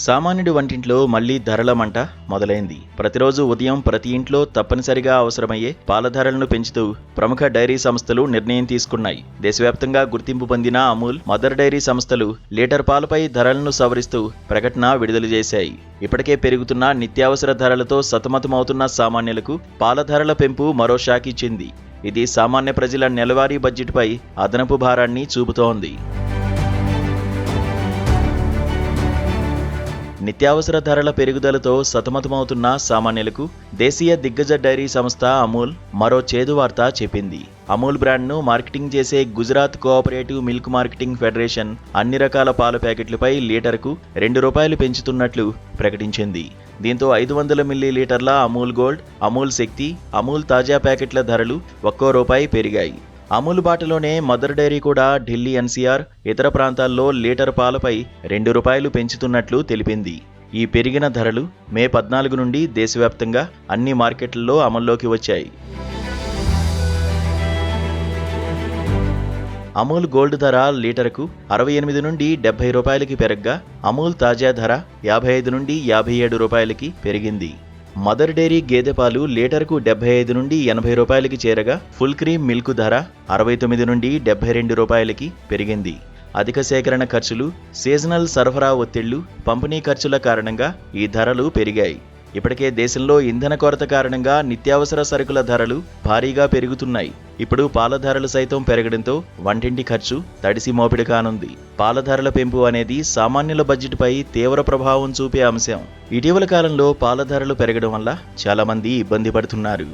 సామాన్యుడి వంటింట్లో మళ్లీ ధరల మంట మొదలైంది. ప్రతిరోజు ఉదయం ప్రతి ఇంట్లో తప్పనిసరిగా అవసరమయ్యే పాల ధరలను పెంచుతూ ప్రముఖ డైరీ సంస్థలు నిర్ణయం తీసుకున్నాయి. దేశవ్యాప్తంగా గుర్తింపు పొందిన అమూల్, మదర్ డైరీ సంస్థలు లీటర్ పాలపై ధరలను సవరిస్తూ ప్రకటన విడుదల చేశాయి. ఇప్పటికే పెరుగుతున్న నిత్యావసర ధరలతో సతమతమవుతున్న సామాన్యులకు పాల ధరల పెంపు మరో షాక్ ఇచ్చింది. ఇది సామాన్య ప్రజల నెలవారీ బడ్జెట్పై అదనపు భారాన్ని చూపుతోంది. నిత్యావసర ధరల పెరుగుదలతో సతమతమవుతున్న సామాన్యులకు దేశీయ దిగ్గజ డైరీ సంస్థ అమూల్ మరో చేదు వార్త చెప్పింది. అమూల్ బ్రాండ్ను మార్కెటింగ్ చేసే Gujarat cooperative milk marketing federation అన్ని రకాల పాల ప్యాకెట్లపై లీటర్కు ₹2 పెంచుతున్నట్లు ప్రకటించింది. దీంతో 500 మిల్లీలీటర్ల అమూల్ గోల్డ్, అమూల్ శక్తి, అమూల్ తాజా ప్యాకెట్ల ధరలు ₹1 పెరిగాయి. అమూల్ బాటలోనే మదర్ డైరీ కూడా ఢిల్లీ ఎన్సీఆర్, ఇతర ప్రాంతాల్లో లీటర్ పాలపై ₹2 పెంచుతున్నట్లు తెలిపింది. ఈ పెరిగిన ధరలు మే 14 నుండి దేశవ్యాప్తంగా అన్ని మార్కెట్లలో అమల్లోకి వచ్చాయి. అమూల్ గోల్డ్ ధర లీటరుకు ₹68 నుండి ₹70 పెరగ్గా అమూల్ తాజా ధర ₹55 నుండి ₹57 పెరిగింది. మదర్ డైరీ గేదె పాలు లీటరుకు ₹75 నుండి ₹80 చేరగా ఫుల్ క్రీమ్ మిల్క్ ధర ₹69 నుండి ₹72 పెరిగింది. అధిక సేకరణ ఖర్చులు, సీజనల్ సరఫరా ఒత్తిళ్లు, పంపిణీ ఖర్చుల కారణంగా ఈ ధరలు పెరిగాయి. ఇప్పటికే దేశంలో ఇంధన కొరత కారణంగా నిత్యావసర సరుకుల ధరలు భారీగా పెరుగుతున్నాయి. ఇప్పుడు పాల ధరలు సైతం పెరగడంతో వంటింటి ఖర్చు తడిసి మోపిడి కానుంది. పాల ధరల పెంపు అనేది సామాన్యుల బడ్జెట్పై తీవ్ర ప్రభావం చూపే అంశం. ఇటీవల కాలంలో పాల ధరలు పెరగడం వల్ల చాలా మంది ఇబ్బంది పడుతున్నారు.